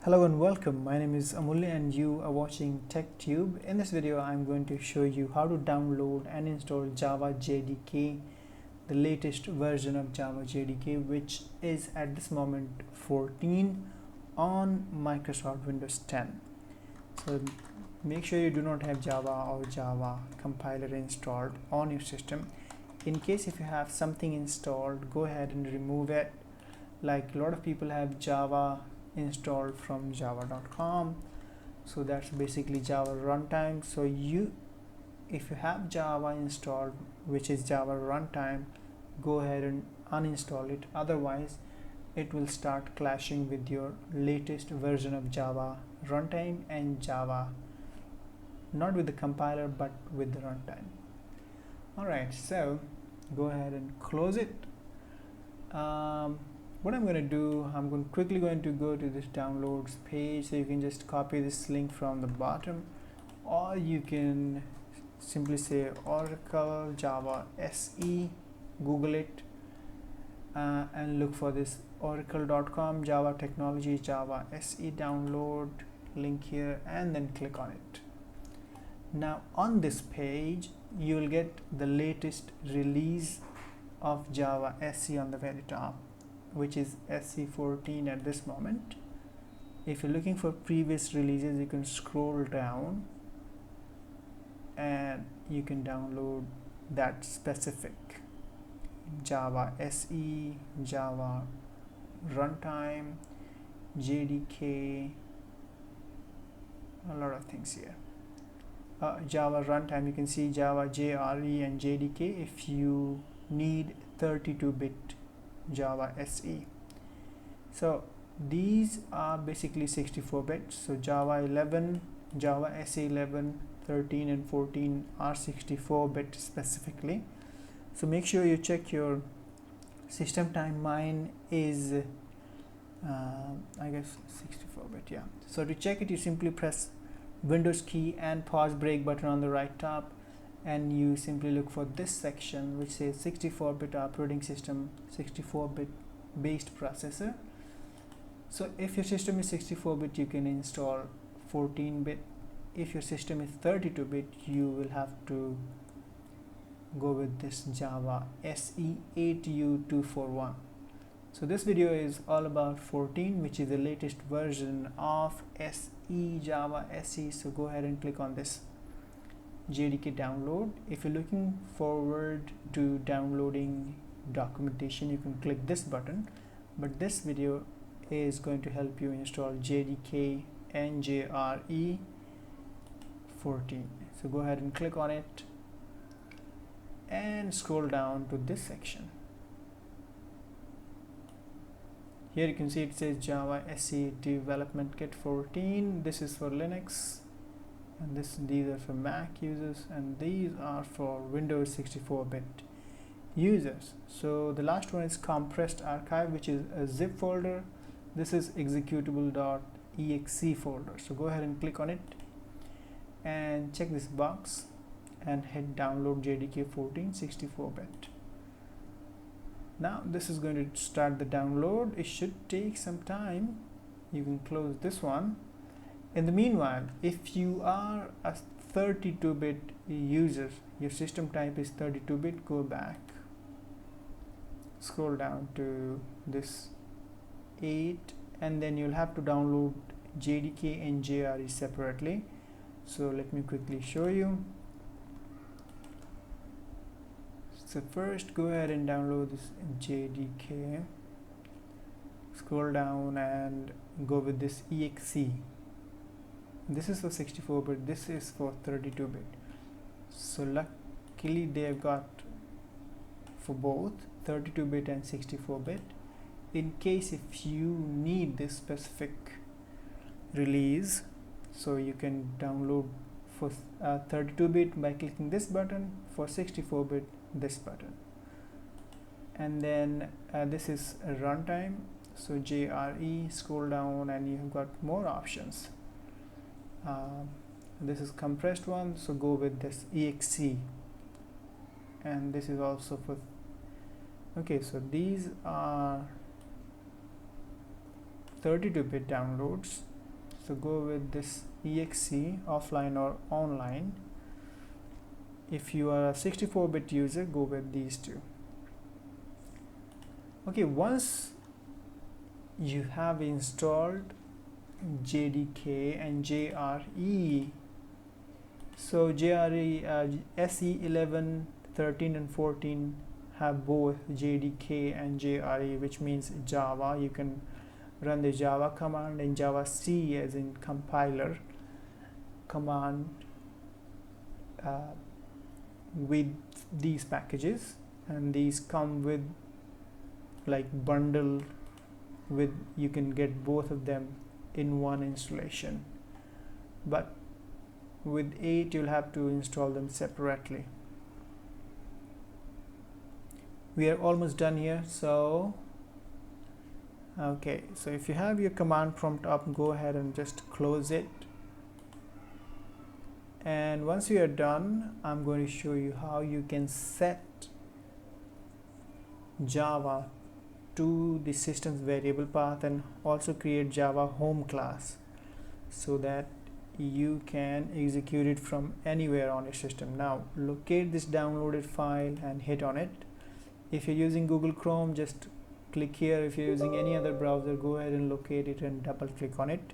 Hello and welcome. My name is Amulya and you are watching TechTube. In this video, I'm going to show you how to download and install Java JDK, the latest version of Java JDK, which is at this moment 14 on Microsoft Windows 10. So make sure you do not have Java or Java compiler installed on your system. In case if you have something installed, go ahead and remove it. Like a lot of people have Java installed from java.com, so that's basically Java runtime. So if you have Java installed, which is Java runtime, go ahead and uninstall it, otherwise it will start clashing with your latest version of Java runtime and Java, not with the compiler but with the runtime. Alright, so go ahead and close it. What I'm going to do, I'm quickly going to go to this downloads page, so you can just copy this link from the bottom, or you can simply say Oracle Java SE, Google it, and look for this oracle.com Java Technology Java SE download link here, and then click on it. Now on this page you will get the latest release of Java SE on the very top, which is SE14 at this moment. If you're looking for previous releases, you can scroll down and you can download that specific Java SE, Java runtime, JDK, a lot of things here. Java runtime, you can see Java JRE and JDK if you need 32-bit Java SE. So these are basically 64-bit. So Java 11, Java SE 11, 13 and 14 are 64-bit specifically. So make sure you check your system time. Mine is I guess 64-bit, yeah. So to check it, you simply press Windows key and pause break button on the right top, and you simply look for this section which says 64-bit operating system, 64-bit based processor. So if your system is 64-bit, you can install 14-bit. If your system is 32-bit, you will have to go with this Java SE8U241. So this video is all about 14, which is the latest version of SE, Java SE. So go ahead and click on this JDK download. If you're looking forward to downloading documentation, you can click this button, but this video is going to help you install JDK and JRE 14. So go ahead and click on it and scroll down to this section. Here you can see it says Java SE Development Kit 14. This is for Linux, and these are for Mac users, and these are for Windows 64-bit users. So the last one is compressed archive, which is a zip folder. This is executable.exe folder. So go ahead and click on it and check this box and hit download JDK 14 64-bit. Now this is going to start the download. It should take some time. You can close this one. In the meanwhile, if you are a 32-bit user, your system type is 32-bit, go back, scroll down to this 8, and then you'll have to download JDK and JRE separately. So let me quickly show you. So first go ahead and download this JDK, scroll down and go with this exe. This is for 64-bit, this is for 32-bit. So luckily they have got for both 32-bit and 64-bit. In case if you need this specific release, so you can download for 32-bit by clicking this button, for 64-bit this button, and then this is a runtime, so JRE, scroll down and you have got more options. This is compressed one, so go with this exe, and this is also for, okay, so these are 32-bit downloads. So go with this exe, offline or online. If you are a 64-bit user, go with these two. Okay, once you have installed JDK and JRE, so JRE, SE 11, 13 and 14 have both JDK and JRE, which means Java. You can run the Java command and javac as in compiler command with these packages, and these come with like bundle with, you can get both of them in one installation, but with 8 you'll have to install them separately. We are almost done here. So okay, so if you have your command prompt up, go ahead and just close it, and once you are done, I'm going to show you how you can set Java to the system's variable path and also create Java home class so that you can execute it from anywhere on your system. Now locate this downloaded file and hit on it. If you're using Google Chrome, just click here. If you're using any other browser, go ahead and locate it and double click on it,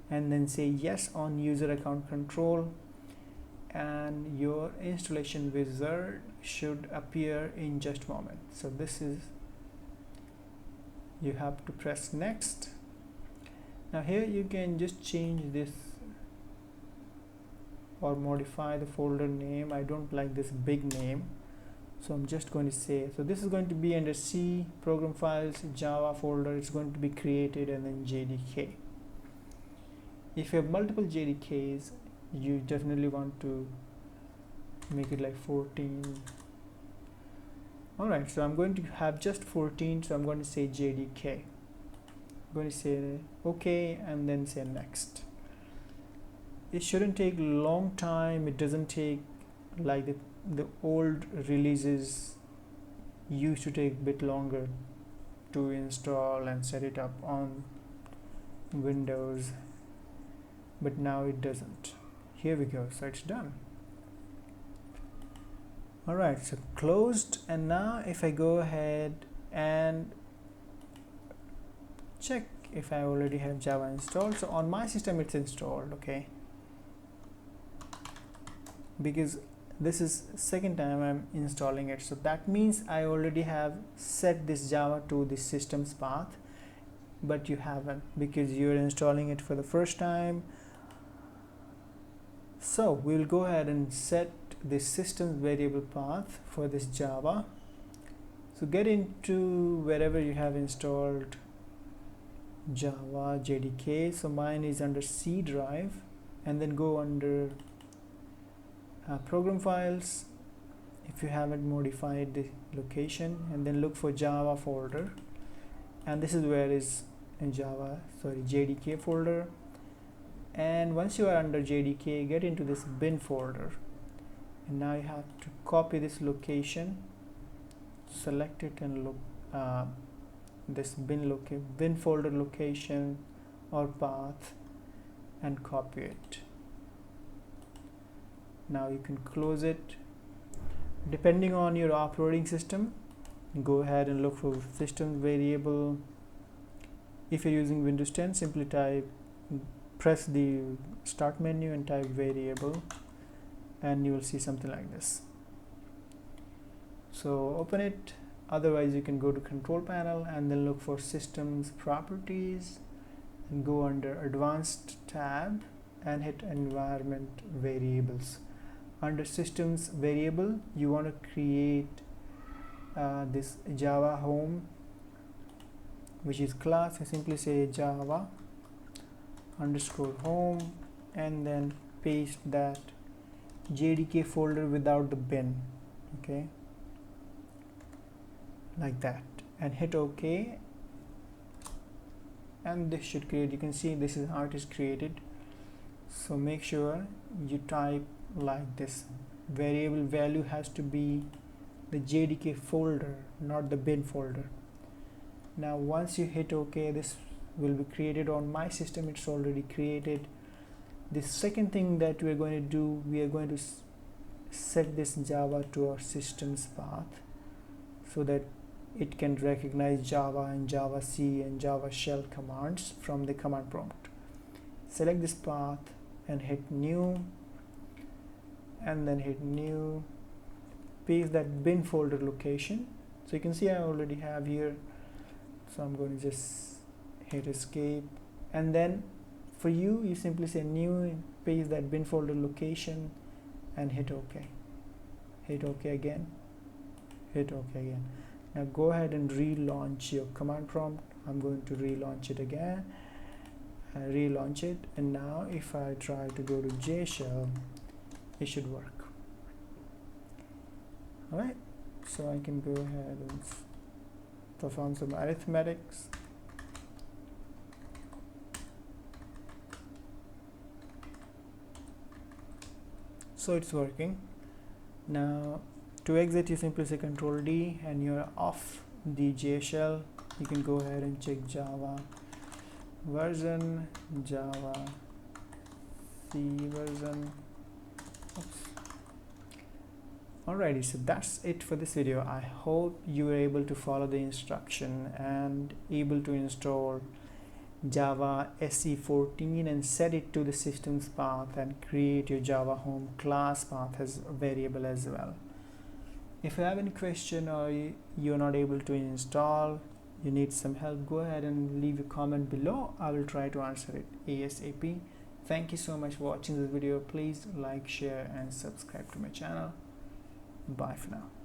and then say yes on user account control, and your installation wizard should appear in just a moment. So this is, you have to press next. Now here you can just change this or modify the folder name. I don't like this big name, so I'm just going to say, so this is going to be under C, program files, Java folder. It's going to be created, and then JDK. If you have multiple JDKs, you definitely want to make it like 14. Alright, so I'm going to have just 14, so I'm going to say JDK. I'm going to say OK and then say next. It shouldn't take a long time. It doesn't take like the old releases used to take a bit longer to install and set it up on Windows, but now it doesn't. Here we go, so it's done. Alright, so closed, and now if I go ahead and check if I already have Java installed, so on my system it's installed, okay, because this is second time I'm installing it, so that means I already have set this Java to the system's path, but you haven't because you're installing it for the first time. So we'll go ahead and set the system's variable path for this Java. So get into wherever you have installed Java JDK. So mine is under C drive, and then go under program files if you haven't modified the location, and then look for Java folder, and this is where is in JDK folder. And once you are under JDK, get into this bin folder, and now you have to copy this location, select it, and look this bin folder location or path, and copy it. Now you can close it. Depending on your operating system, go ahead and look for system variable. If you're using Windows 10, simply press the start menu and type variable, and you will see something like this. So open it. Otherwise you can go to control panel and then look for systems properties and go under advanced tab and hit environment variables. Under systems variable, you want to create this Java home, which is class. I simply say Java underscore home, and then paste that JDK folder without the bin, okay, like that, and hit OK, and this should create. You can see this is how it is created. So make sure you type like this. Variable value has to be the JDK folder, not the bin folder. Now once you hit OK, this will be created. On my system it's already created. The second thing that we're going to do, we are going to set this Java to our system's path so that it can recognize Java and javac and jshell commands from the command prompt. Select this path and hit new, and then hit new, paste that bin folder location. So you can see I already have here, so I'm going to just hit escape, and then for you simply say new, paste that bin folder location and hit OK. Hit OK again, hit OK again. Now go ahead and relaunch your command prompt. I'm going to relaunch it again, relaunch it, and now if I try to go to jshell, it should work. Alright, so I can go ahead and perform some arithmetics. So it's working. Now to exit, you simply say Ctrl D and you're off the jshell. You can go ahead and check Java version, javac version. Oops. Alrighty, so that's it for this video. I hope you were able to follow the instruction and able to install Java SE14 and set it to the system's path and create your Java home class path as a variable as well. If you have any question or you're not able to install, you need some help, go ahead and leave a comment below. I will try to answer it ASAP. Thank you so much for watching this video. Please like, share and subscribe to my channel. Bye for now.